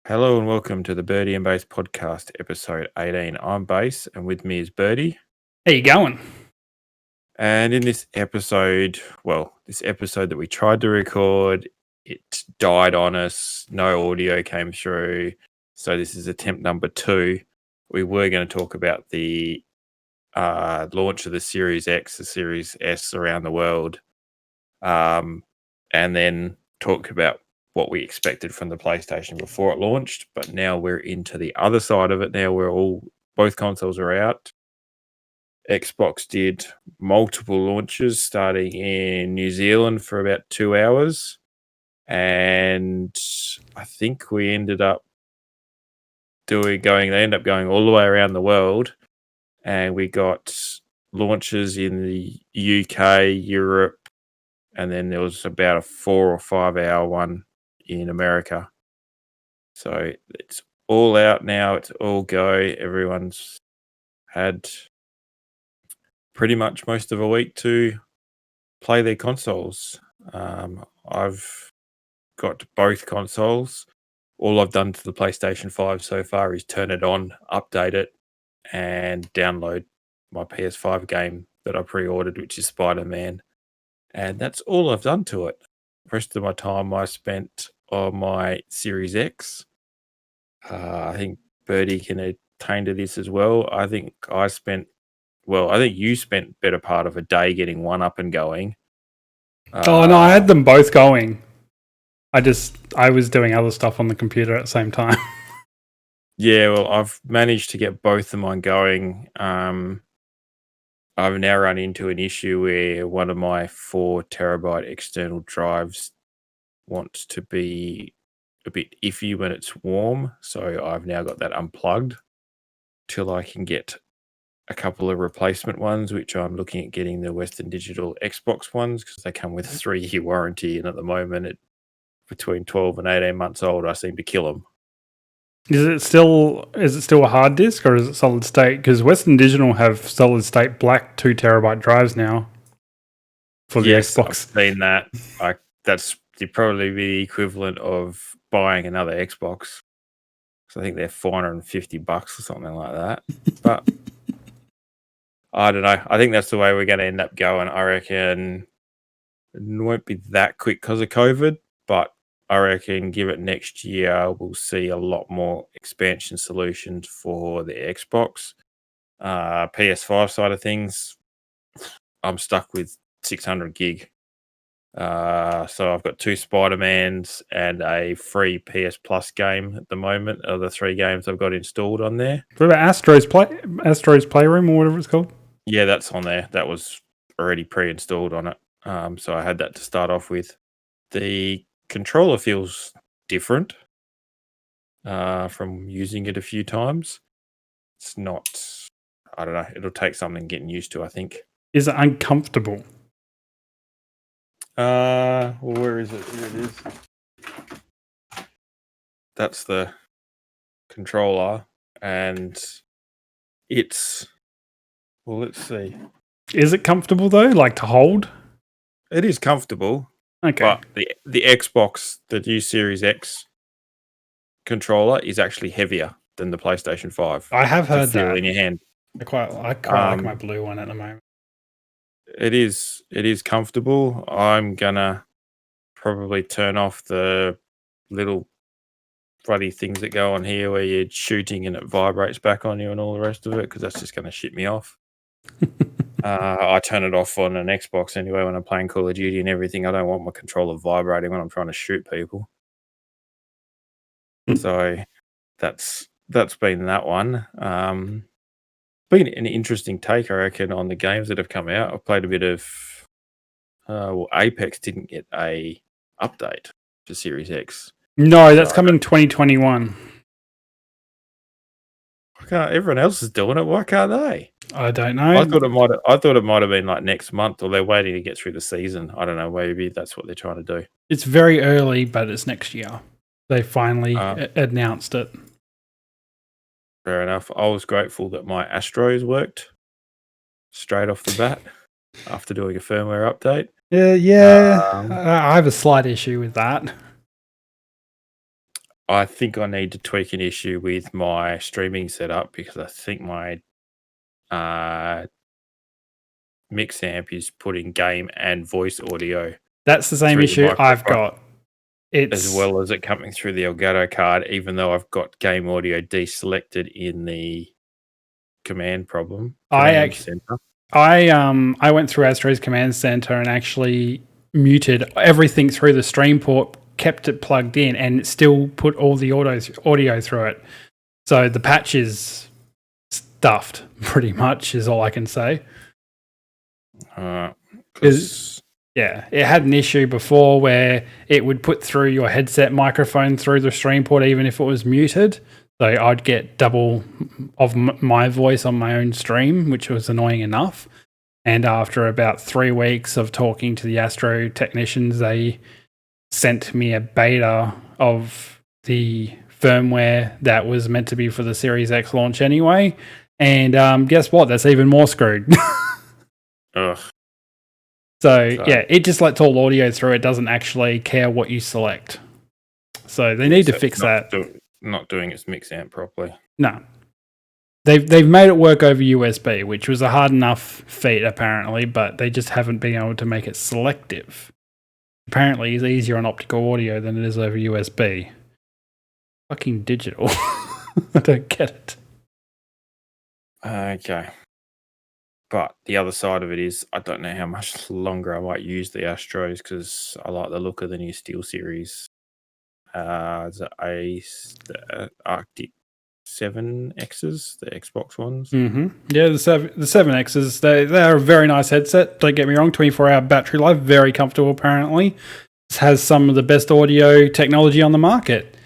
Hello and welcome to the Birdy and Bass Podcast, episode 18. I'm Bass, and with me is Birdy. How you going? And in this episode that we tried to record, it died on us. No audio came through. So this is attempt number 2. We were going to talk about the launch of the Series X, the Series S around the world, and then talk about what we expected from the PlayStation before it launched. But now we're into the other side of it. Now both consoles are out. Xbox did multiple launches starting in New Zealand for about 2 hours. And I think they ended up going all the way around the world. And we got launches in the UK, Europe, and then there was about a 4 or 5 hour one in America. So it's all out now. It's all go. Everyone's had pretty much most of a week to play their consoles. I've got both consoles. All I've done to the PlayStation 5 so far is turn it on, update it, and download my PS5 game that I pre-ordered, which is Spider-Man. And that's all I've done to it. The rest of my time I spent on my Series X. I think Birdie can attain to this as well. I think you spent better part of a day getting one up and going. No, I had them both going. I was doing other stuff on the computer at the same time. Yeah, well, I've managed to get both of mine going. I've now run into an issue where one of my 4 terabyte external drives wants to be a bit iffy when it's warm. So I've now got that unplugged till I can get a couple of replacement ones, which I'm looking at getting the Western Digital Xbox ones because they come with a 3-year warranty. And at the moment, between 12 and 18 months old, I seem to kill them. Is it still a hard disk or is it solid state? Because Western Digital have solid state black 2 terabyte drives now for the Xbox. I've seen that. That's probably the equivalent of buying another Xbox. So I think they're $450 or something like that. But I don't know. I think that's the way we're going to end up going. I reckon it won't be that quick because of COVID, but I reckon give it next year, we'll see a lot more expansion solutions for the Xbox. PS5 side of things, I'm stuck with 600 gig. So I've got 2 Spider-Mans and a free PS Plus game at the moment are the 3 games I've got installed on there. What about Astro's Playroom or whatever it's called? Yeah, that's on there. That was already pre-installed on it. So I had that to start off with. The controller feels different from using it a few times. It's not, I don't know, it'll take something getting used to, I think. Is it uncomfortable? Well, where is it? Here it is. That's the controller, and it's, well, let's see. Is it comfortable though, like to hold? It is comfortable. Okay. But the Xbox, the new Series X controller is actually heavier than the PlayStation 5. I have heard that. In your hand. I quite like my blue one at the moment. It is comfortable. I'm gonna probably turn off the little bloody things that go on here where you're shooting and it vibrates back on you and all the rest of it, because that's just gonna shit me off. I turn it off on an Xbox anyway when I'm playing Call of Duty and everything. I don't want my controller vibrating when I'm trying to shoot people. So that's been that one. Been an interesting take, I reckon, on the games that have come out. I've played a bit of Apex didn't get a update for Series X. No, that's coming 2021. Everyone else is doing it. Why can't they? I don't know. I thought it might have been like next month, or they're waiting to get through the season. I don't know. Maybe that's what they're trying to do. It's very early, but it's next year. They finally announced it. Fair enough. I was grateful that my Astros worked straight off the bat. after doing a firmware update. I have a slight issue with that. I think I need to tweak an issue with my streaming setup because I think my mix amp is putting game and voice audio That's the same through the issue I've microphone, got. as well as it coming through the Elgato card, even though I've got game audio deselected in the command center. I went through Astro's command center and actually muted everything through the stream port, kept it plugged in, and it still put all the audio through it. So the patch is stuffed, pretty much, is all I can say. Yeah, it had an issue before where it would put through your headset microphone through the stream port even if it was muted. So I'd get double of my voice on my own stream, which was annoying enough. And after about 3 weeks of talking to the Astro technicians, they sent me a beta of the firmware that was meant to be for the Series X launch anyway. And guess what? That's even more screwed. Ugh. So, yeah, it just lets all audio through. It doesn't actually care what you select. So they need to fix that. Not doing its mix amp properly. No. They've made it work over USB, which was a hard enough feat, apparently, but they just haven't been able to make it selective. Apparently, it's easier on optical audio than it is over USB. Fucking digital. I don't get it. Okay. But the other side of it is I don't know how much longer I might use the Astros because I like the look of the new Steel Series. The Arctic 7Xs, the Xbox ones. Mm-hmm. Yeah, the 7Xs, they're a very nice headset. Don't get me wrong, 24-hour battery life, very comfortable apparently. This has some of the best audio technology on the market.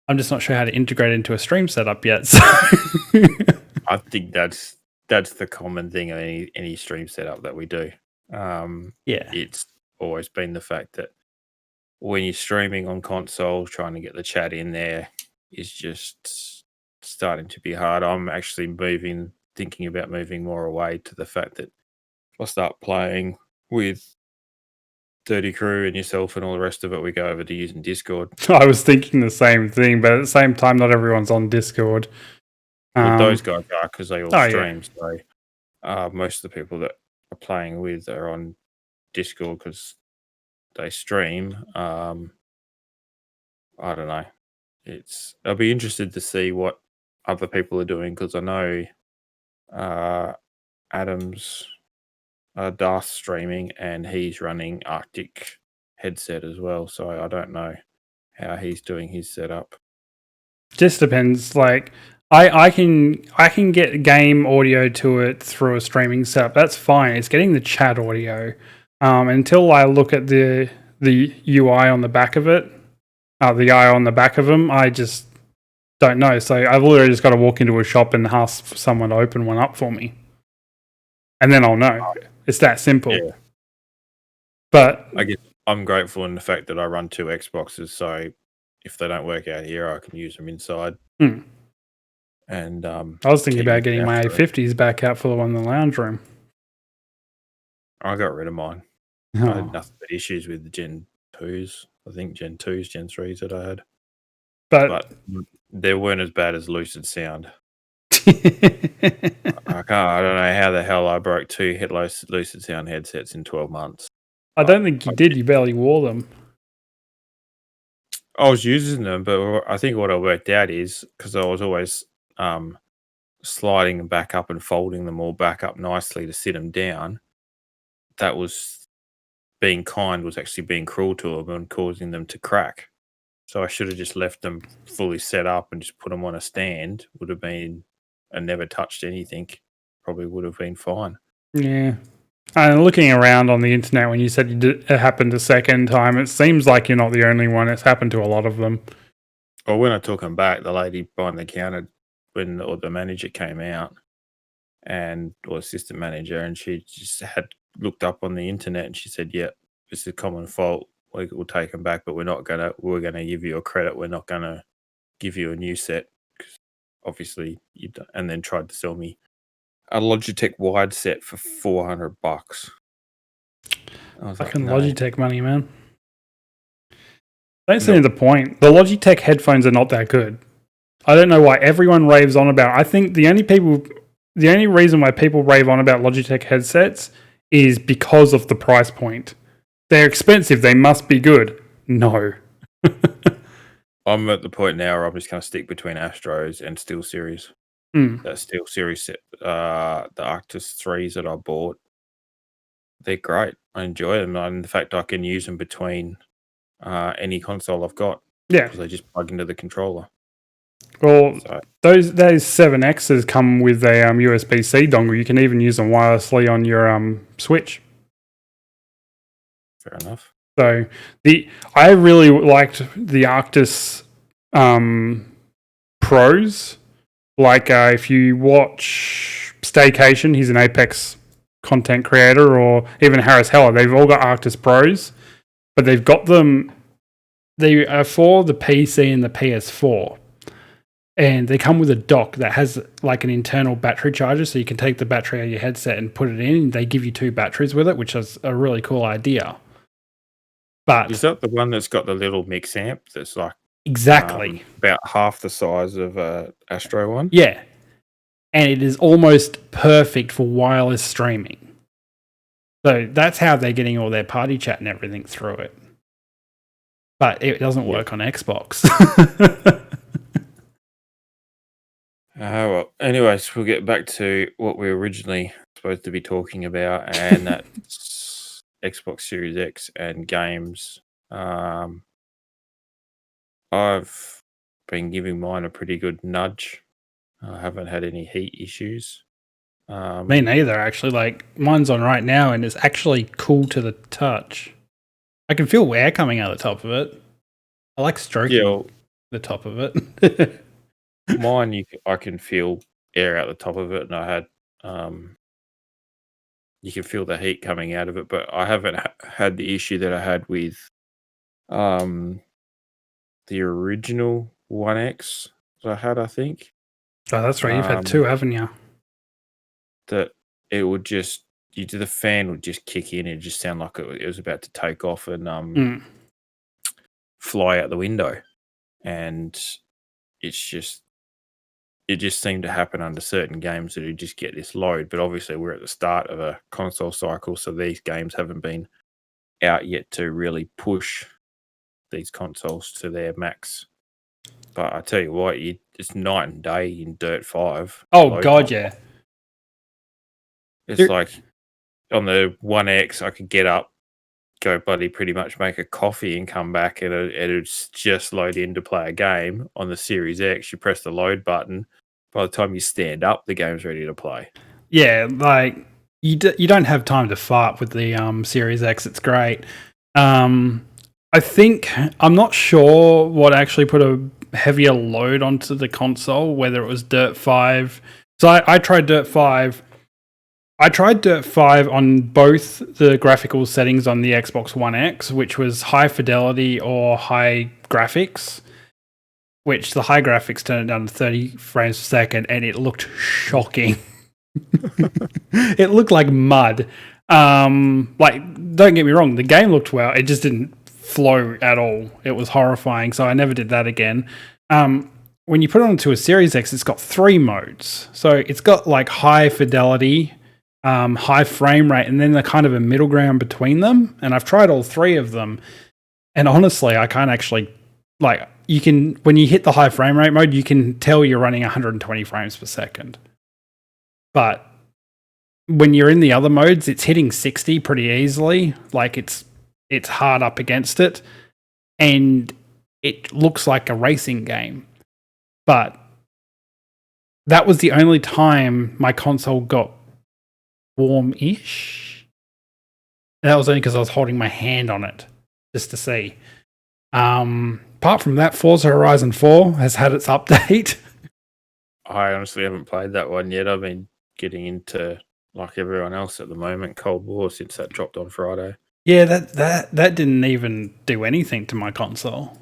I'm just not sure how to integrate it into a stream setup yet. So. I think that's the common thing in any stream setup that we do. It's always been the fact that when you're streaming on console, trying to get the chat in there is just starting to be hard. I'm actually thinking about moving more away to the fact that if I start playing with Dirty Crew and yourself and all the rest of it, we go over to using Discord. I was thinking the same thing, but at the same time, not everyone's on Discord. Well, those guys are because they all stream. Yeah. So most of the people that are playing with are on Discord because they stream. I don't know. I'll be interested to see what other people are doing because I know Adam's Darth streaming and he's running Arctic headset as well. So I don't know how he's doing his setup. Just depends. Like I can get game audio to it through a streaming setup. That's fine. It's getting the chat audio. Until I look at the UI on the back of it, the eye on the back of them, I just don't know. So I've literally just got to walk into a shop and ask someone to open one up for me. And then I'll know. It's that simple. Yeah. But I guess I'm grateful in the fact that I run 2 Xboxes, so if they don't work out here, I can use them inside. And I was thinking about getting my A50s back out for the one in the lounge room. I got rid of mine. I had nothing but issues with the Gen 2s. I think Gen 2s, Gen 3s that I had. But they weren't as bad as Lucid Sound. I don't know how the hell I broke 2 Lucid Sound headsets in 12 months. I don't think you did. You barely wore them. I was using them, but I think what I worked out is because I was always sliding them back up and folding them all back up nicely to sit them down. That was being kind, was actually being cruel to them and causing them to crack. So I should have just left them fully set up and just put them on a stand. Would have been, and never touched anything. Probably would have been fine. Yeah. And looking around on the internet when you said it happened a second time, it seems like you're not the only one. It's happened to a lot of them. Well, when I took them back, the lady behind the counter, or the manager came out, or assistant manager, and she just had looked up on the internet and she said, "Yeah, it's a common fault. We'll take them back, but we're gonna give you a credit. We're not gonna give you a new set." Obviously, and then tried to sell me a Logitech wide set for $400. I was Fucking like, no. Logitech money, man. Don't see the point. The Logitech headphones are not that good. I don't know why everyone raves on about. I think the only reason why people rave on about Logitech headsets is because of the price point. They're expensive. They must be good. No. I'm at the point now where I'm just going to stick between Astros and SteelSeries. That SteelSeries set, the Arctis 3s that I bought, they're great. I enjoy them. And the fact I can use them between any console I've got. Yeah. Because they just plug into the controller. Well, those 7Xs come with a USB-C dongle. You can even use them wirelessly on your Switch. Fair enough. So I really liked the Arctis Pros. Like if you watch Staycation, he's an Apex content creator, or even Harris Heller, they've all got Arctis Pros, but they've got them. They are for the PC and the PS4. And they come with a dock that has like an internal battery charger, so you can take the battery out of your headset and put it in. And they give you 2 batteries with it, which is a really cool idea. But is that the one that's got the little mix amp that's like exactly about half the size of a Astro one? Yeah, and it is almost perfect for wireless streaming. So that's how they're getting all their party chat and everything through it. But it doesn't work on Xbox. Well, anyways, we'll get back to what we were originally supposed to be talking about, and that's Xbox Series X and games. I've been giving mine a pretty good nudge. I haven't had any heat issues. Me neither, actually. Like, mine's on right now, and it's actually cool to the touch. I can feel air coming out the top of it. I like stroking the top of it. Mine, I can feel air out the top of it, and I had, you can feel the heat coming out of it, but I haven't had the issue that I had with the original 1X that I had, I think. Oh, that's right. You've had 2, haven't you? That it would just, the fan would just kick in, and it just sound like it was about to take off and fly out the window. And it just seemed to happen under certain games that you just get this load. But obviously we're at the start of a console cycle, so these games haven't been out yet to really push these consoles to their max. But I tell you what, it's night and day in Dirt 5. Oh, God, yeah. It's like on the 1X, I could get up, go pretty much make a coffee and come back, and it's just load in to play a game. On the Series X, you press the load button. By the time you stand up, the game's ready to play. Yeah, like you don't have time to fart with the Series X. It's great. I think I'm not sure what actually put a heavier load onto the console, whether it was Dirt 5. So I tried Dirt 5. I tried Dirt 5 on both the graphical settings on the Xbox One X, which was high fidelity or high graphics, which the high graphics turned it down to 30 frames per second, and it looked shocking. It looked like mud. Like, don't get me wrong, the game looked well. It just didn't flow at all. It was horrifying, so I never did that again. When you put it onto a Series X, it's got 3 modes. So it's got like high fidelity, high frame rate, and then the kind of a middle ground between them. And I've tried all 3 of them. And honestly, I can't actually, like, you can, when you hit the high frame rate mode, you can tell you're running 120 frames per second. But when you're in the other modes, it's hitting 60 pretty easily. Like, it's hard up against it. And it looks like a racing game. But that was the only time my console got warm-ish. And that was only because I was holding my hand on it just to see. Apart from that, Forza Horizon 4 has had its update. I honestly haven't played that one yet. I've been getting into, like everyone else at the moment, Cold War since that dropped on Friday. Yeah, that didn't even do anything to my console.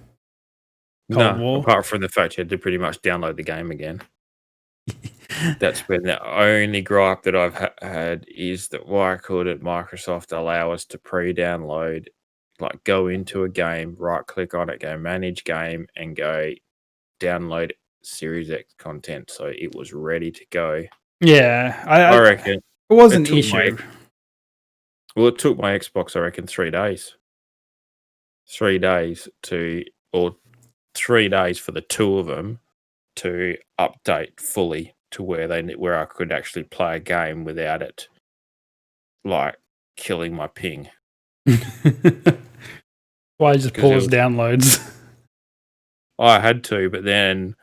Cold War. Apart from the fact you had to pretty much download the game again. That's been the only gripe that I've had is that why couldn't Microsoft allow us to pre-download, like go into a game, right click on it, go manage game, and go download Series X content, so it was ready to go. Yeah, I reckon it was an took issue. it took my Xbox, I reckon, 3 days. 3 days or 3 days for the two of them to update fully to where I could actually play a game without it, like, killing my ping. Why just pause downloads? I had to, but then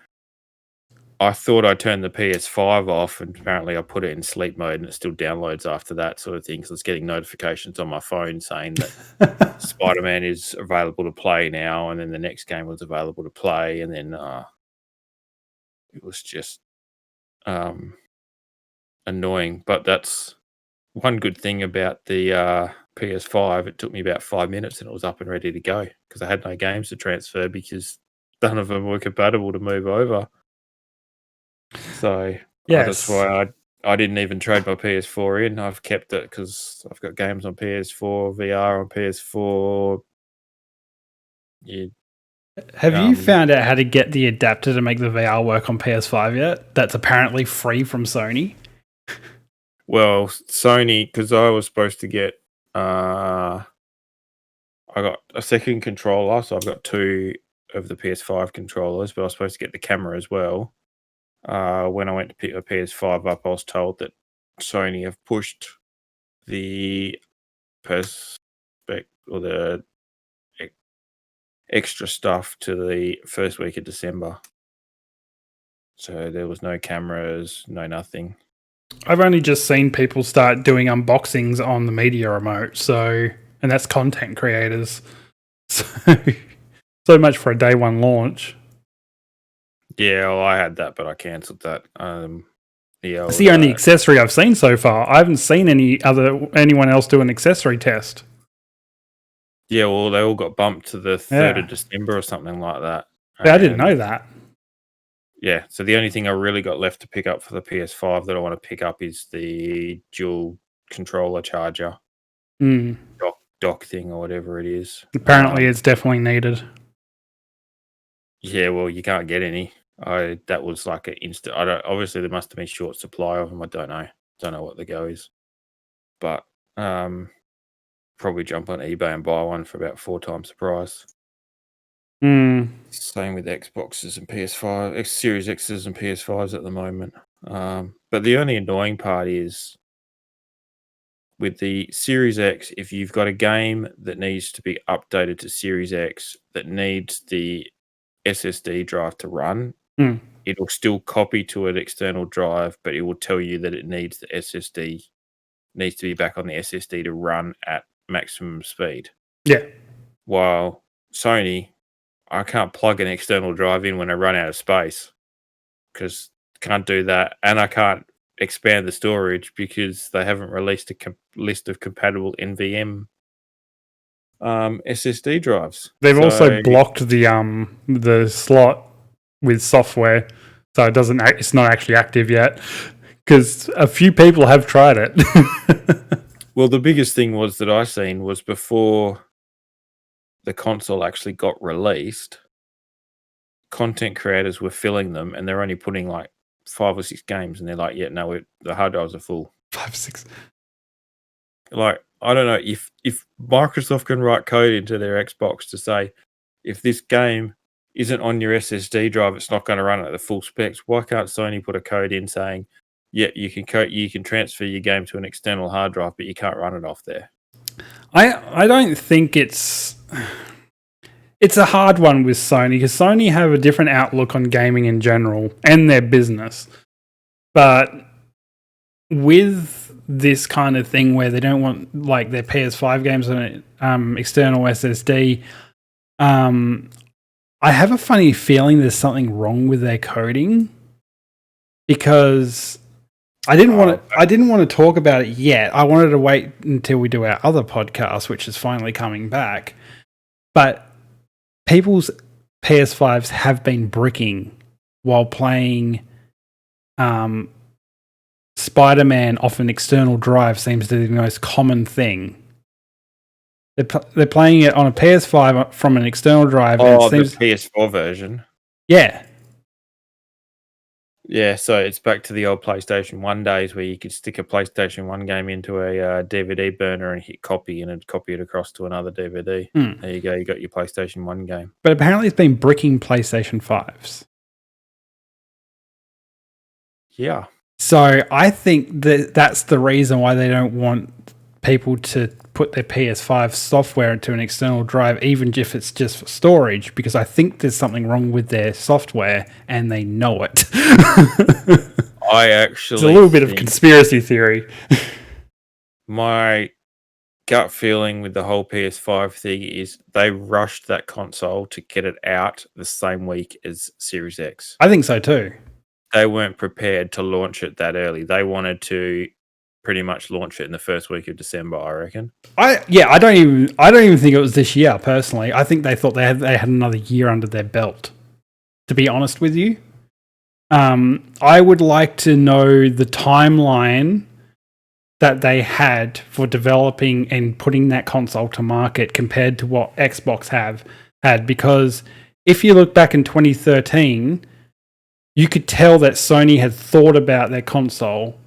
I thought I turned the PS5 off, and apparently I put it in sleep mode, and it still downloads after that sort of thing. Because it's getting notifications on my phone saying that Spider-Man is available to play now, and then the next game was available to play, and then it was just annoying. But that's one good thing about the PS5. It took me about 5 minutes, and it was up and ready to go because I had no games to transfer because none of them were compatible to move over. So that's why I didn't even trade my PS4 in. I've kept it because I've got games on PS4, VR on PS4. Have you found out how to get the adapter to make the VR work on PS5 yet? That's apparently free from Sony. Well, Sony, because I was supposed to get, I got a second controller, so I've got 2 of the PS5 controllers, but I was supposed to get the camera as well. When I went to pick a PS5 up, I was told that Sony have pushed the the extra stuff to the first week of December. So there was no cameras, no nothing. I've only just seen people start doing unboxings on the media remote, and that's content creators. So much for a day one launch. Yeah, well, I had that, but I cancelled that. It's the only accessory I've seen so far. I haven't seen anyone else do an accessory test. Yeah, well, they all got bumped to the 3rd of December or something like that. Yeah, I didn't know that. Yeah, so the only thing I really got left to pick up for the PS5 that I want to pick up is the dual controller charger. Dock thing or whatever it is. Apparently it's definitely needed. Yeah, well, you can't get any. That was like an instant. Obviously there must have been short supply of them. I don't know what the go is, but probably jump on eBay and buy one for about 4 times the price. Same with Xboxes and PS5, Series X's and PS5s at the moment. But the only annoying part is with the Series X, if you've got a game that needs to be updated to Series X that needs the SSD drive to run, it'll still copy to an external drive, but it will tell you that it needs the SSD, needs to be back on the SSD to run at maximum speed. Yeah. While Sony, I can't plug an external drive in when I run out of space because I can't do that, and I can't expand the storage because they haven't released a list of compatible NVMe SSD drives. They've also blocked the slot with software, so it's not actually active yet because a few people have tried it. Well, the biggest thing that I seen was before the console actually got released, content creators were filling them, and they're only putting like 5 or 6 games, and they're like, "Yeah, no, the hard drives are full." 5, 6. Like, I don't know if Microsoft can write code into their Xbox to say if this game isn't on your SSD drive, it's not going to run at the full specs. Why can't Sony put a code in saying, "Yeah, you can transfer your game to an external hard drive, but you can't run it off there"? I don't think it's a hard one with Sony because Sony have a different outlook on gaming in general and their business. But with this kind of thing where they don't want like their PS5 games on an external SSD, I have a funny feeling there's something wrong with their coding because I didn't want to talk about it yet. I wanted to wait until we do our other podcast, which is finally coming back. But people's PS5s have been bricking while playing Spider-Man off an external drive seems to be the most common thing. They're playing it on a PS5 from an external drive. Oh, the PS4 version. Yeah. Yeah, so it's back to the old PlayStation 1 days where you could stick a PlayStation 1 game into a DVD burner and hit copy, and it'd copy it across to another DVD. There you go, you got your PlayStation 1 game. But apparently it's been bricking PlayStation 5s. Yeah. So I think that's the reason why they don't want people to put their PS5 software into an external drive, even if it's just for storage, because I think there's something wrong with their software and they know it. It's a little bit of conspiracy theory. My gut feeling with the whole PS5 thing is they rushed that console to get it out the same week as Series X. I think so too. They weren't prepared to launch it that early. They wanted to pretty much launch it in the first week of December, I reckon. I don't even think it was this year personally. I think they thought they had another year under their belt. To be honest with you, I would like to know the timeline that they had for developing and putting that console to market compared to what Xbox had, because if you look back in 2013, you could tell that Sony had thought about their console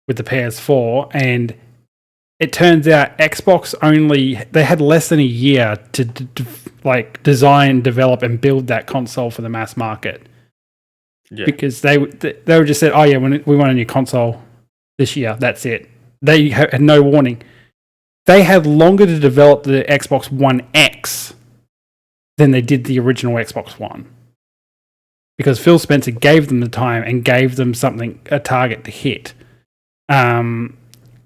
with the PS4, and it turns out Xbox they had less than a year to design, develop, and build that console for the mass market. Yeah. Because they were just said, oh yeah, we want a new console this year. That's it. They had no warning. They had longer to develop the Xbox One X than they did the original Xbox One. Because Phil Spencer gave them the time and gave them a target to hit. And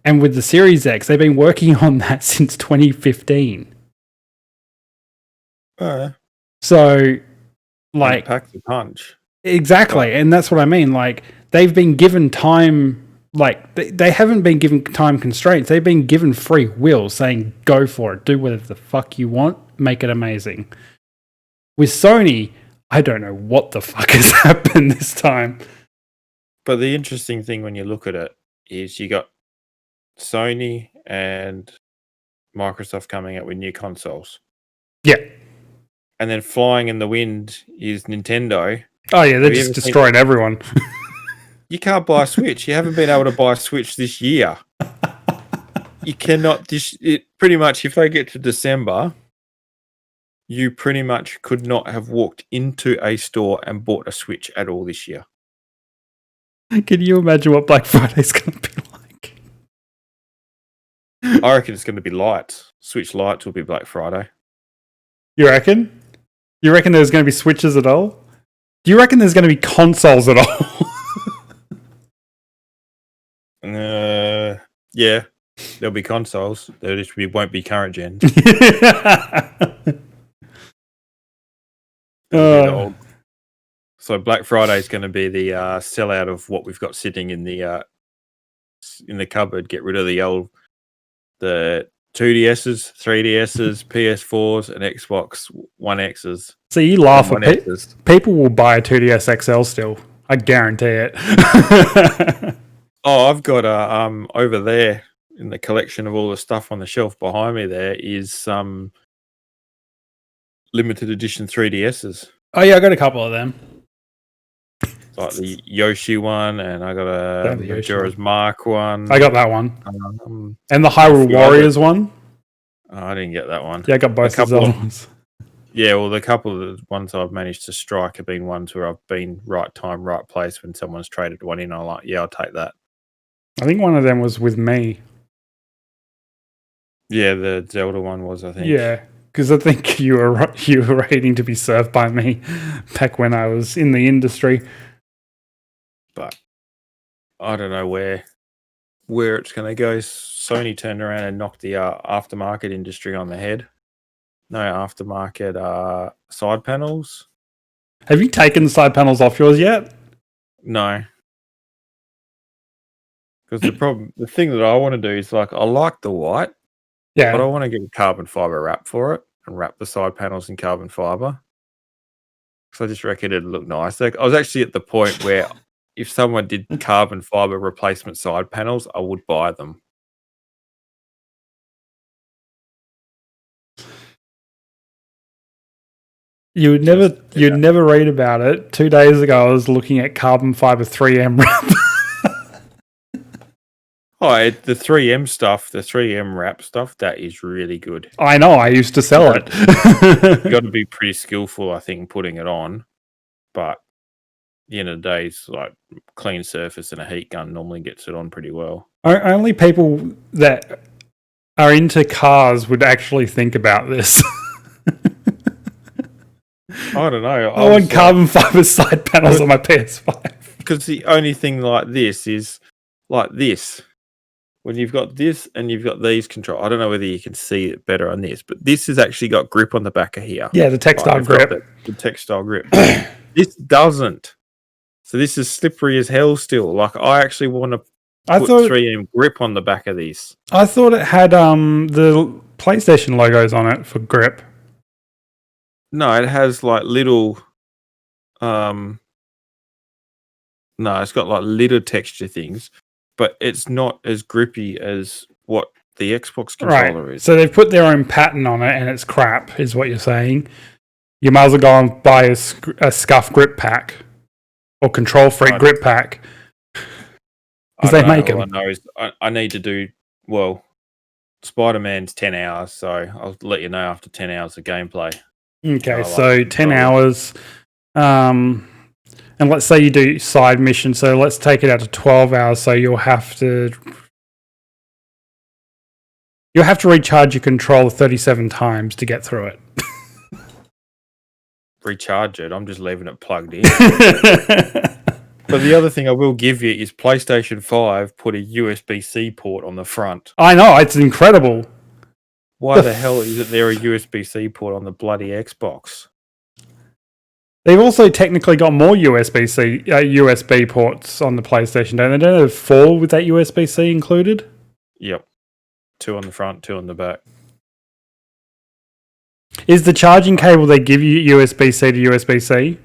with the Series X, they've been working on that since 2015. So, like, pack the punch. Exactly, and that's what I mean. Like, they've been given time. Like, they haven't been given time constraints. They've been given free will, saying, "Go for it. Do whatever the fuck you want. Make it amazing." With Sony, I don't know what the fuck has happened this time. But the interesting thing when you look at it is you got Sony and Microsoft coming out with new consoles. Yeah. And then flying in the wind is Nintendo. Oh, yeah, they're just destroying everyone. You can't buy a Switch. You haven't been able to buy a Switch this year. You cannot... pretty much, if they get to December, you pretty much could not have walked into a store and bought a Switch at all this year. Can you imagine what Black Friday's going to be like? I reckon it's going to be lights. Switch lights will be Black Friday. You reckon? You reckon there's going to be Switches at all? Do you reckon there's going to be consoles at all? Yeah. There'll be consoles. There just won't be current gens. So Black Friday is going to be the sellout of what we've got sitting in the cupboard. Get rid of the 2DSs, 3DSs, PS4s, and Xbox One X's. So you laugh at people will buy a 2DS XL still. I guarantee it. Oh, I've got over there in the collection of all the stuff on the shelf behind me. There is some limited edition 3DSs. Oh yeah, I got a couple of them. Like the Yoshi one, and I got a Majora's Mark one. I got that one. And the Hyrule Warriors one. Oh, I didn't get that one. Yeah, I got both of those ones. Yeah, well, the couple of the ones I've managed to strike have been ones where I've been right time, right place when someone's traded one in. I'm like, yeah, I'll take that. I think one of them was with me. Yeah, the Zelda one was, I think. Yeah, because I think you were waiting to be served by me back when I was in the industry. But I don't know where it's going to go. Sony turned around and knocked the aftermarket industry on the head. No aftermarket side panels. Have you taken the side panels off yours yet? No. Because the thing that I want to do is, like, I like the white, but I want to get a carbon fiber wrap for it and wrap the side panels in carbon fiber. So I just reckon it'd look nice. Like, I was actually at the point where if someone did carbon fiber replacement side panels, I would buy them. You'd never read about it. 2 days ago, I was looking at carbon fiber 3M wrap. The 3M stuff, the 3M wrap stuff, that is really good. I know. I used to sell it. You got to be pretty skillful, I think, putting it on. But at the end of the day, it's like clean surface and a heat gun normally gets it on pretty well. Only people that are into cars would actually think about this. I don't know. I want carbon fiber side panels on my PS5. Because the only thing like this is like this. When you've got this and you've got these control, I don't know whether you can see it better on this, but this has actually got grip on the back of here. Yeah, the textile grip. The textile grip. This doesn't. So this is slippery as hell still. Like, I actually want to put 3M grip on the back of these. I thought it had the PlayStation logos on it for grip. No, it has like little no, it's got like little texture things, but it's not as grippy as what the Xbox controller is. So they've put their own pattern on it and it's crap, is what you're saying. You might as well go and buy a Scuff grip pack or Control Freak grip pack. Because they make them. All I know is I need to do, well, Spider-Man's 10 hours, so I'll let you know after 10 hours of gameplay. Okay, so 10 hours. And let's say you do side mission, so let's take it out to 12 hours, so you'll have to recharge your controller 37 times to get through it. Recharge it? I'm just leaving it plugged in. But the other thing I will give you is PlayStation 5 put a USB-C port on the front. I know, it's incredible. Why the hell isn't there a USB-C port on the bloody Xbox? They've also technically got more USB ports on the PlayStation, don't they? Don't they have 4 with that USB-C included? Yep. 2 on the front, 2 on the back. Is the charging cable they give you USB-C to USB-C?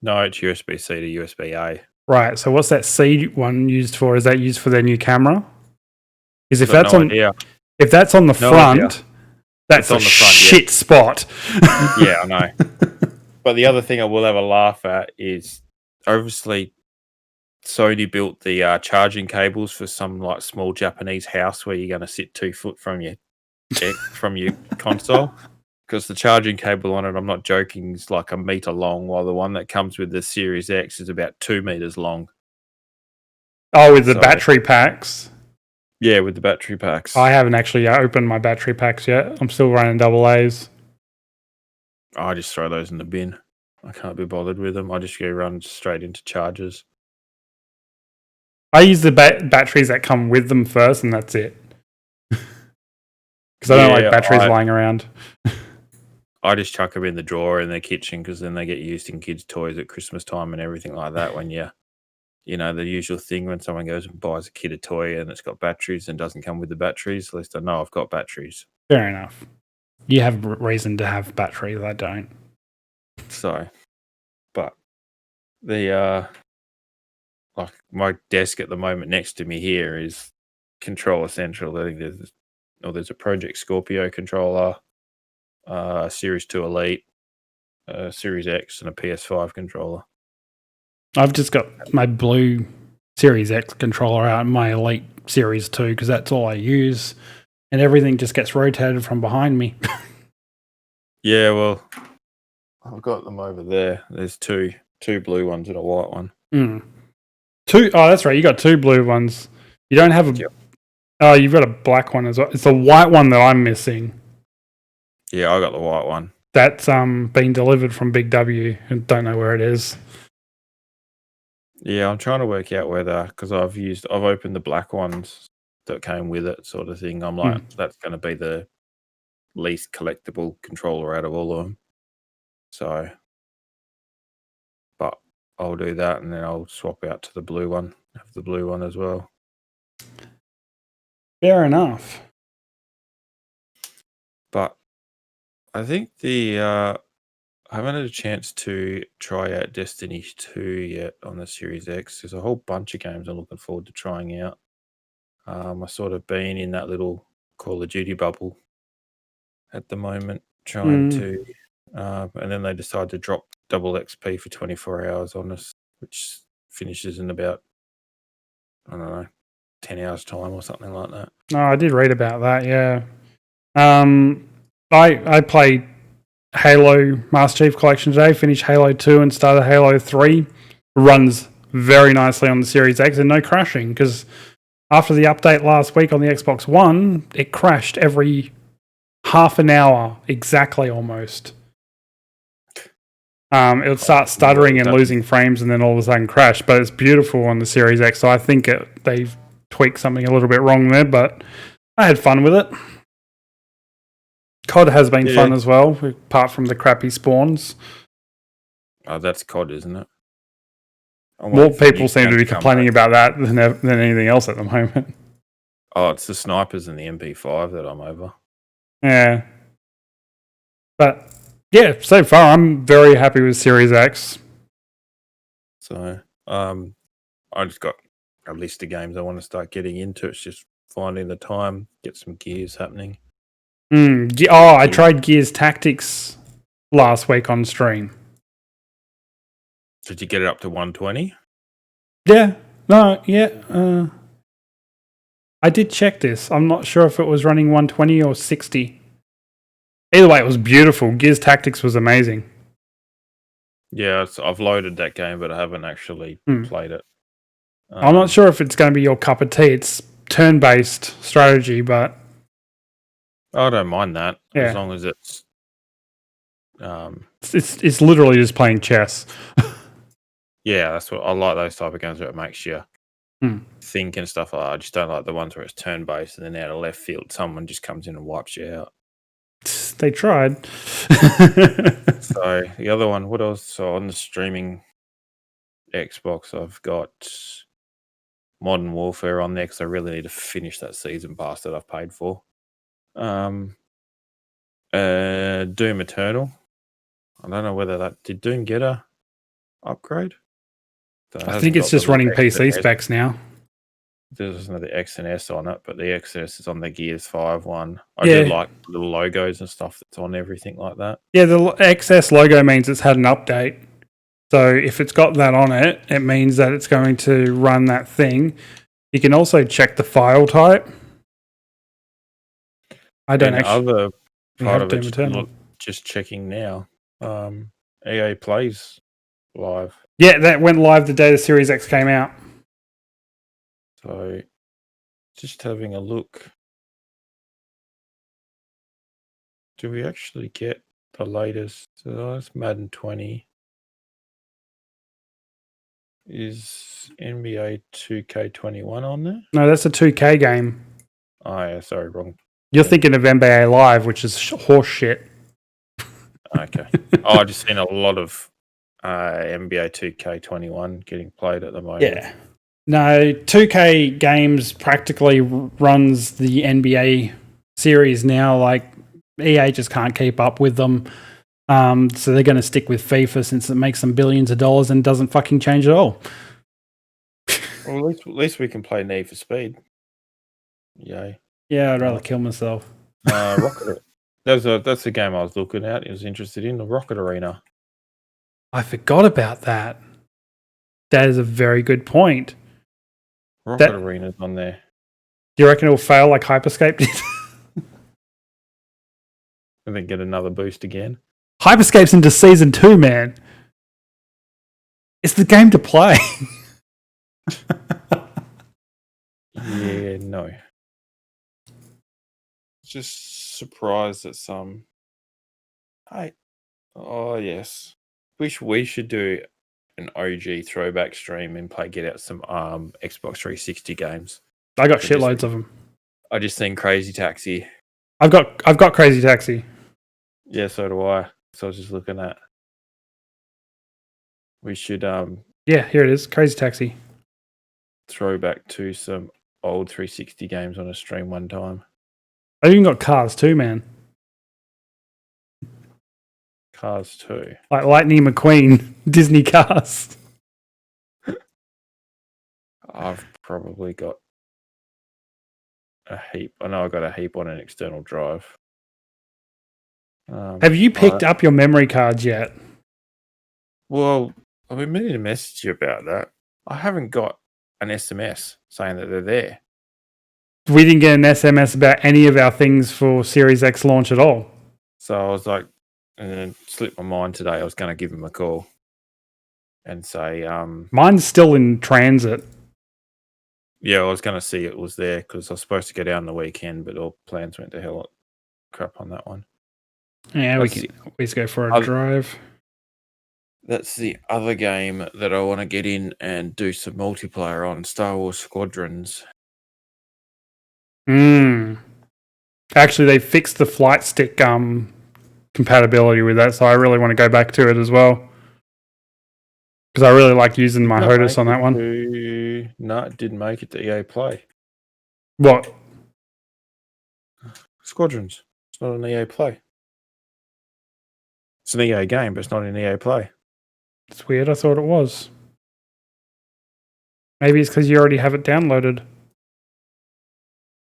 No, it's USB-C to USB-A. Right, so what's that C one used for? Is that used for their new camera? Because if that's on the front, that's a shit spot. Yeah, I know. But the other thing I will have a laugh at is, obviously, Sony built the charging cables for some like small Japanese house where you're going to sit 2 foot from your console. Because the charging cable on it, I'm not joking, is like 1 meter long, while the one that comes with the Series X is about 2 meters long. Oh, with the battery packs? Yeah, with the battery packs. I haven't actually opened my battery packs yet. I'm still running AA's. I just throw those in the bin. I can't be bothered with them. I just go run straight into chargers. I use the batteries that come with them first, and that's it. Because I don't like batteries lying around. I just chuck them in the drawer in the kitchen because then they get used in kids' toys at Christmas time and everything like that. When the usual thing when someone goes and buys a kid a toy and it's got batteries and doesn't come with the batteries, at least I know I've got batteries. Fair enough. You have reason to have batteries, I don't. So, but the like my desk at the moment next to me here is Controller Central. I think there's a Project Scorpio controller, Series 2 Elite, Series X, and a PS5 controller. I've just got my blue Series X controller out and my Elite Series 2 because that's all I use. And everything just gets rotated from behind me. Yeah, well, I've got them over there. There's two blue ones and a white one. Oh, that's right. You got 2 blue ones. You don't have a... Yep. Oh, you've got a black one as well. It's the white one that I'm missing. Yeah, I got the white one. That's been delivered from Big W and don't know where it is. Yeah, I'm trying to work out whether, because I've opened the black ones that came with it, sort of thing. I'm like, that's going to be the least collectible controller out of all of them. So, but I'll do that and then I'll swap out to the blue one, have the blue one as well. Fair enough. But I think the I haven't had a chance to try out Destiny 2 yet on the Series X. There's a whole bunch of games I'm looking forward to trying out. I sort of been in that little Call of Duty bubble at the moment, trying to, and then they decide to drop double XP for 24 hours on us, which finishes in about, I don't know, 10 hours time or something like that. Oh, I did read about that, yeah. I played Halo Master Chief Collection today, finished Halo 2 and started Halo 3. Runs very nicely on the Series X and no crashing, because after the update last week on the Xbox One, it crashed every half an hour, exactly almost. It would start stuttering and losing frames and then all of a sudden crash, but it's beautiful on the Series X, so I think they've tweaked something a little bit wrong there, but I had fun with it. COD has been fun as well, apart from the crappy spawns. Oh, that's COD, isn't it? More people seem to be complaining about that than anything else at the moment. Oh, it's the snipers and the MP5 that I'm over. Yeah. But, yeah, so far I'm very happy with Series X. So, I just got a list of games I want to start getting into. It's just finding the time, get some gears happening. I tried Gears Tactics last week on stream. Did you get it up to 120? Yeah. No, yeah. I did check this. I'm not sure if it was running 120 or 60. Either way, it was beautiful. Gears Tactics was amazing. Yeah, I've loaded that game, but I haven't actually played it. I'm not sure if it's going to be your cup of tea. It's turn-based strategy, but I don't mind that as long as it's. It's literally just playing chess. Yeah, that's what I like. Those type of games where it makes you think and stuff like that. I just don't like the ones where it's turn-based and then out of left field, someone just comes in and wipes you out. They tried. So the other one, what else? So on the streaming Xbox, I've got Modern Warfare on there because I really need to finish that season pass that I've paid for. Doom Eternal. I don't know whether did Doom get a upgrade? I think it's just running PC specs now. There's another X and S on it, but the XS is on the Gears 5 one. I do like the logos and stuff that's on everything like that. Yeah, the XS logo means it's had an update. So if it's got that on it, it means that it's going to run that thing. You can also check the file type. I don't other part of it, just checking now. EA Plays live. Yeah, that went live the day the Series X came out. So, just having a look. Do we actually get the latest? So that's Madden 20. Is NBA 2K21 on there? No, that's a 2K game. Oh, yeah, sorry, wrong. You're thinking of NBA Live, which is horse shit. Okay. I just seen a lot of NBA 2K21 getting played at the moment. Yeah. No, 2K games practically runs the NBA series now. Like, EA just can't keep up with them. So they're going to stick with FIFA since it makes them billions of dollars and doesn't fucking change at all. Well, at least we can play Need for Speed. Yay. Yeah, I'd rather kill myself. Rocket. That's the game I was looking at. I was interested in the Rocket Arena. I forgot about that. That is a very good point. Rocket Arena's on there. Do you reckon it'll fail like Hyperscape did? And then get another boost again. Hyperscape's into Season 2, man. It's the game to play. Yeah, no. Just surprised at some. Oh, yes. Wish we should do an OG throwback stream and get out some Xbox 360 games. I got shitloads of them. I just seen Crazy Taxi. I've got Crazy Taxi. Yeah, so do I. So I was just looking at. We should yeah, here it is, Crazy Taxi. Throw back to some old 360 games on a stream one time. I even got Cars too, man. Cars 2. Like Lightning McQueen, Disney cars. I've probably got a heap. I know I got a heap on an external drive. Have you picked up your memory cards yet? Well, I've been meaning to message you about that. I haven't got an SMS saying that they're there. We didn't get an SMS about any of our things for Series X launch at all. So I was like, and then slipped my mind today. I was going to give him a call and say, Mine's still in transit. yeah, I was going to see it was there because I was supposed to go down the weekend, but all plans went to hell. Crap on that one. Yeah, we can always go for a drive. That's the other game that I want to get in and do some multiplayer on, Star Wars Squadrons. Actually, they fixed the flight stick compatibility with that, so I really want to go back to it as well. Because I really like using my HOTAS on that one. No, it didn't make it to EA Play. What? Squadrons. It's not an EA Play. It's an EA game, but it's not an EA Play. It's weird. I thought it was. Maybe it's because you already have it downloaded.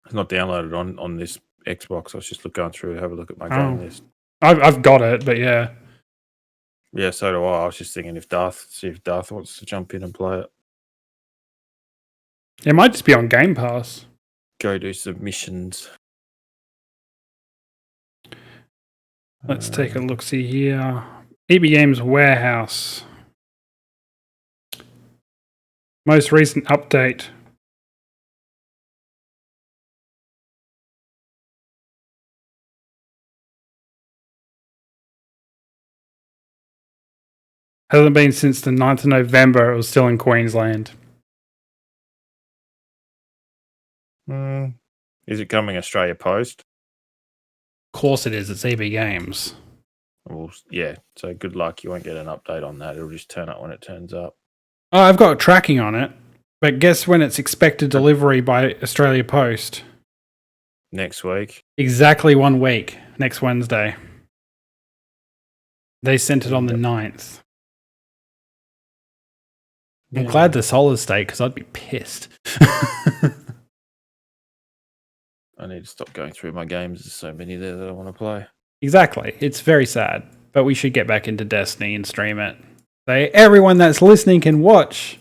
It's not downloaded on this Xbox. I was just going through to have a look at my game list. I've got it, but yeah. Yeah, so do I. I was just thinking if Darth wants to jump in and play it. It might just be on Game Pass. Go do some missions. Let's take a look-see here. EB Games Warehouse. Most recent update. Hasn't been since the 9th of November. It was still in Queensland. Is it coming Australia Post? Of course it is. It's EB Games. Well, yeah, so good luck. You won't get an update on that. It'll just turn up when it turns up. Oh, I've got tracking on it. But guess when it's expected delivery by Australia Post? Next week. Exactly 1 week. Next Wednesday. They sent it on the 9th. I'm glad the solid state because I'd be pissed. I need to stop going through my games. There's so many there that I want to play. Exactly. It's very sad. But we should get back into Destiny and stream it. So everyone that's listening can watch.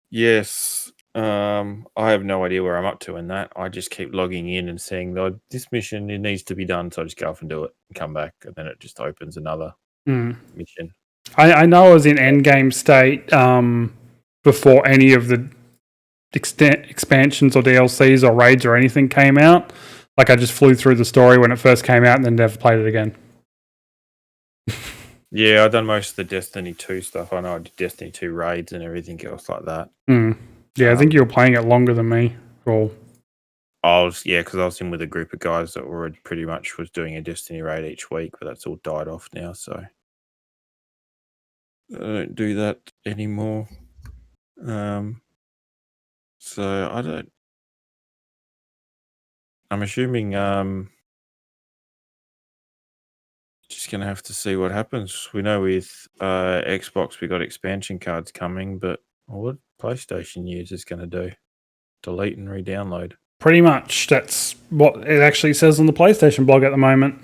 Yes. I have no idea where I'm up to in that. I just keep logging in and saying, oh, this mission it needs to be done. So I just go off and do it and come back. And then it just opens another mission. I know I was in endgame state before any of the expansions or DLCs or raids or anything came out. Like I just flew through the story when it first came out and then never played it again. Yeah, I've done most of the Destiny 2 stuff. I know I did Destiny 2 raids and everything else like that. Yeah, I think you were playing it longer than me. Because I was in with a group of guys that were pretty much was doing a Destiny raid each week, but that's all died off now, so I don't do that anymore. So I'm assuming just gonna have to see what happens. We know with Xbox we got expansion cards coming, but what PlayStation users gonna do? Delete and re-download. pretty much that's what it actually says on the PlayStation blog at the moment.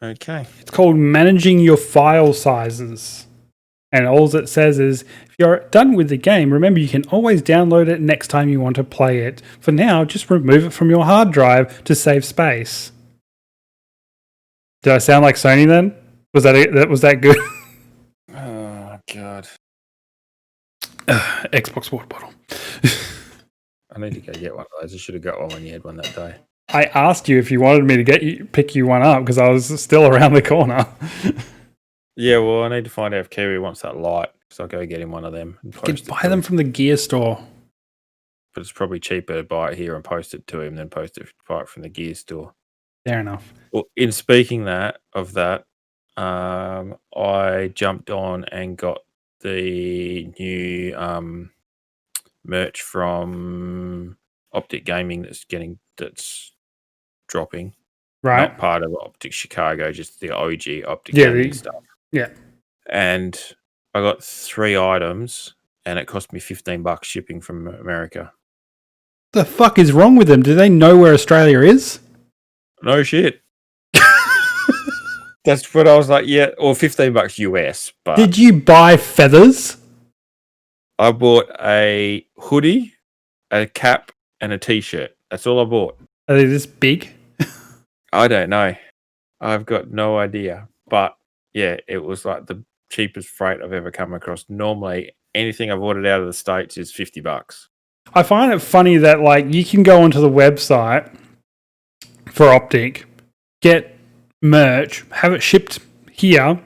Okay. It's called managing your file sizes. And all it says is, if you're done with the game, remember you can always download it next time you want to play it. For now, just remove it from your hard drive to save space. Did I sound like Sony then? Was that it? Was that good? Oh, God. Xbox water bottle. I need to go get one of those. I should have got one when you had one that day. I asked you if you wanted me to pick you one up because I was still around the corner. Yeah, well, I need to find out if Kiwi wants that light, so I'll go get him one of them. You can buy them from the gear store. But it's probably cheaper to buy it here and post it to him than buy it from the gear store. Fair enough. Well, in speaking of that, I jumped on and got the new merch from Optic Gaming that's dropping. Right. not part of Optic Chicago, just the OG Optic Yeah. Gaming stuff. Yeah. And I got 3 items, and it cost me $15 shipping from America. The fuck is wrong with them? Do they know where Australia is? No shit. That's what I was like, yeah, or $15 US. But Did you buy feathers? I bought a hoodie, a cap, and a t-shirt. That's all I bought. Are they this big? I don't know. I've got no idea. But yeah, it was like the cheapest freight I've ever come across. Normally, anything I've ordered out of the States is $50. I find it funny that like you can go onto the website for Optic, get merch, have it shipped here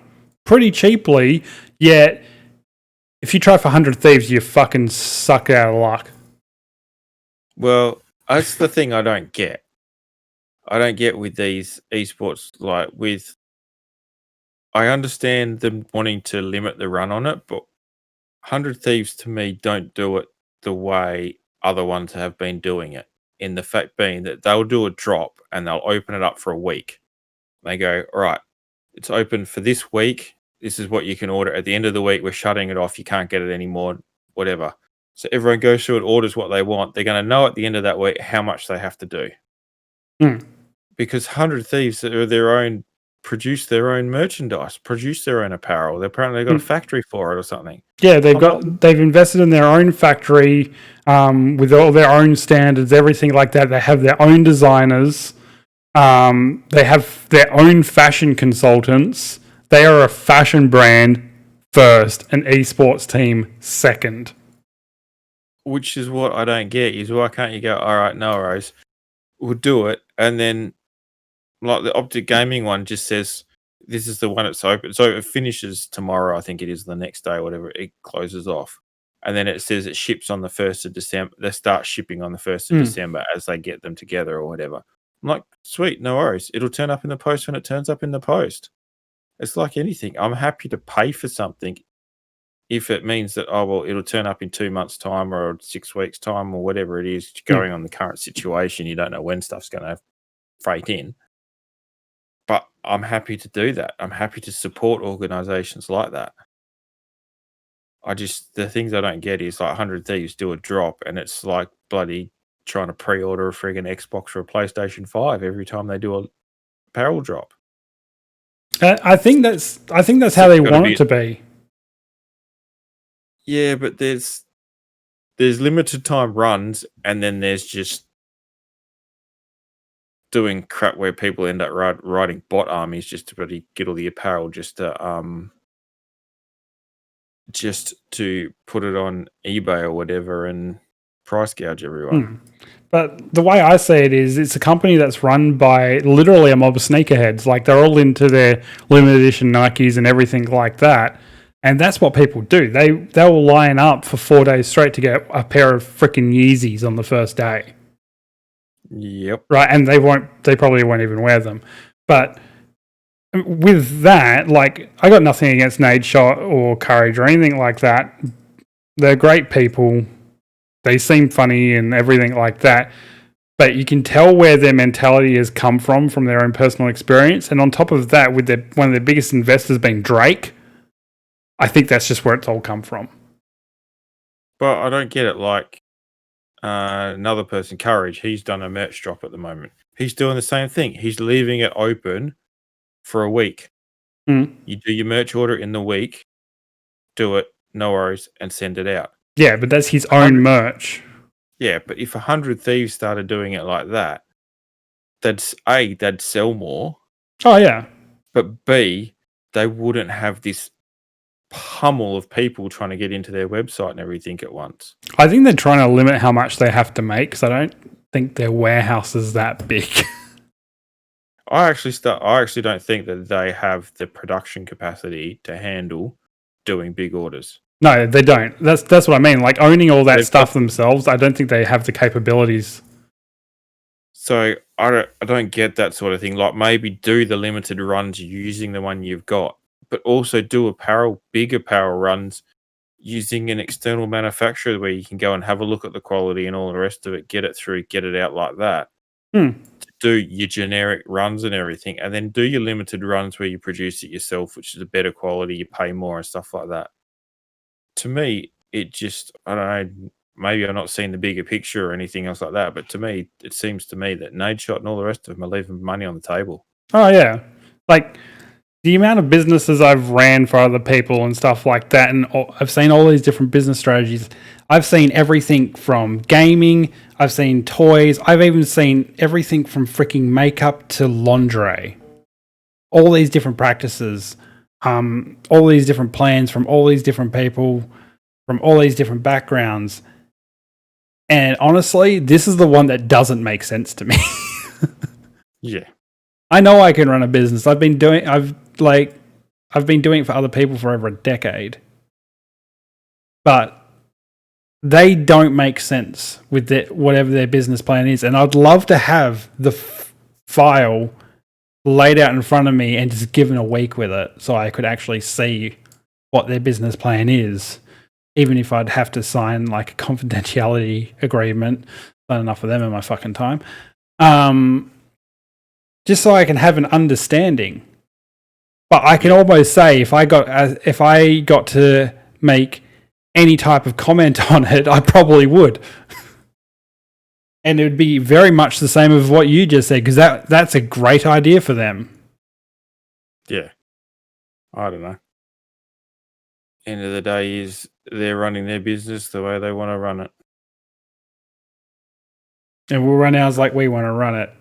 pretty cheaply, yet if you try for 100 Thieves, you fucking suck out of luck. Well, that's the thing I don't get. I don't get with these esports, like with... I understand them wanting to limit the run on it, but 100 Thieves to me don't do it the way other ones have been doing it. In the fact being that they'll do a drop and they'll open it up for a week. They go, all right, it's open for this week. This is what you can order. At the end of the week, we're shutting it off. You can't get it anymore, whatever. So everyone goes through and orders what they want. They're going to know at the end of that week how much they have to do. Because 100 Thieves are their own, produce their own merchandise, produce their own apparel. They apparently got a factory for it or something. Yeah, they've invested in their own factory with all their own standards, everything like that. They have their own designers. They have their own fashion consultants. They are a fashion brand first, an esports team second. Which is what I don't get, is why can't you go, all right, no worries, we'll do it. And then, like the Optic Gaming one just says, this is the one it's open. So it finishes tomorrow, I think it is, the next day, whatever, it closes off. And then it says it ships on the 1st of December. They start shipping on the 1st of December as they get them together or whatever. I'm like, sweet, no worries. It'll turn up in the post when it turns up in the post. It's like anything. I'm happy to pay for something if it means that, oh, well, it'll turn up in 2 months' time or 6 weeks' time or whatever it is, going on the current situation. You don't know when stuff's going to freight in. But I'm happy to do that. I'm happy to support organizations like that. The things I don't get is like 100 Thieves do a drop and it's like bloody trying to pre-order a friggin' Xbox or a PlayStation 5 every time they do a apparel drop. I think that's how they want it to be. Yeah, but there's limited time runs, and then there's just doing crap where people end up writing bot armies just to really get all the apparel, just to put it on eBay or whatever and price gouge everyone. But the way I see it is, it's a company that's run by literally a mob of sneakerheads. Like, they're all into their limited edition Nikes and everything like that. And that's what people do. They will line up for 4 days straight to get a pair of freaking Yeezys on the first day. Yep. Right, and they probably won't even wear them. But with that, like, I got nothing against Nadeshot or Courage or anything like that. They're great people. They seem funny and everything like that. But you can tell where their mentality has come from their own personal experience. And on top of that, with one of their biggest investors being Drake, I think that's just where it's all come from. But I don't get it. Like, another person, Courage, he's done a merch drop at the moment. He's doing the same thing. He's leaving it open for a week. You do your merch order in the week, do it, no worries, and send it out. Yeah, but that's his own merch. Yeah, but if 100 Thieves started doing it like that, they'd sell more. Oh, yeah. But B, they wouldn't have this pummel of people trying to get into their website and everything at once. I think they're trying to limit how much they have to make, because I don't think their warehouse is that big. I actually don't think that they have the production capacity to handle doing big orders. No, they don't. That's what I mean. Like, owning all that stuff themselves, I don't think they have the capabilities. So I don't get that sort of thing. Like, maybe do the limited runs using the one you've got, but also do big apparel runs using an external manufacturer where you can go and have a look at the quality and all the rest of it, get it through, get it out like that. To do your generic runs and everything, and then do your limited runs where you produce it yourself, which is a better quality, you pay more and stuff like that. To me, it just, I don't know, maybe I'm not seeing the bigger picture or anything else like that, but to me, it seems to me that Nade Shot and all the rest of them are leaving money on the table. Oh, yeah. Like, the amount of businesses I've ran for other people and stuff like that, and I've seen all these different business strategies. I've seen everything from gaming, I've seen toys, I've even seen everything from freaking makeup to lingerie. All these different practices, all these different plans from all these different people, from all these different backgrounds. And honestly, this is the one that doesn't make sense to me. Yeah. I know I can run a business. I've been doing it for other people for over a decade. But they don't make sense with whatever their business plan is. And I'd love to have the file laid out in front of me and just given a week with it so I could actually see what their business plan is, even if I'd have to sign like a confidentiality agreement. Not enough of them in my fucking time. Just so I can have an understanding. But I can almost say if I got to make any type of comment on it, I probably would. And it would be very much the same as what you just said, because that's a great idea for them. Yeah. I don't know. End of the day is they're running their business the way they want to run it. And we'll run ours like we want to run it.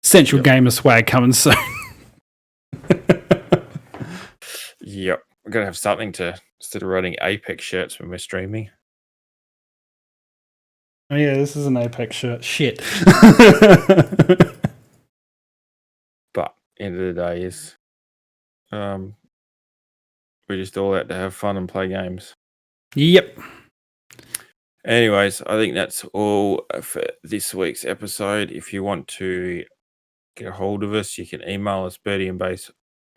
Central Gamer swag coming soon. Yep. We're going to have something to, instead of running Apex shirts when we're streaming. Oh yeah, this is an Apex shirt. Shit. But end of the day is we're just all out to have fun and play games. Yep. Anyways, I think that's all for this week's episode. If you want to get a hold of us, you can email us Birdy and Bass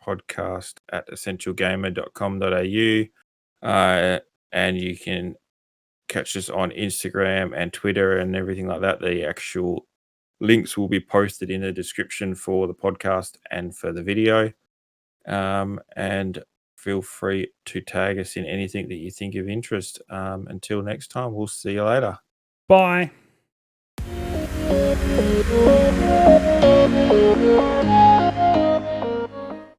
Podcast at essentialgamer.com.au, and you can catch us on Instagram and Twitter and everything like that. The actual links will be posted in the description for the podcast and for the video. And feel free to tag us in anything that you think of interest. Until next time, we'll see you later. Bye.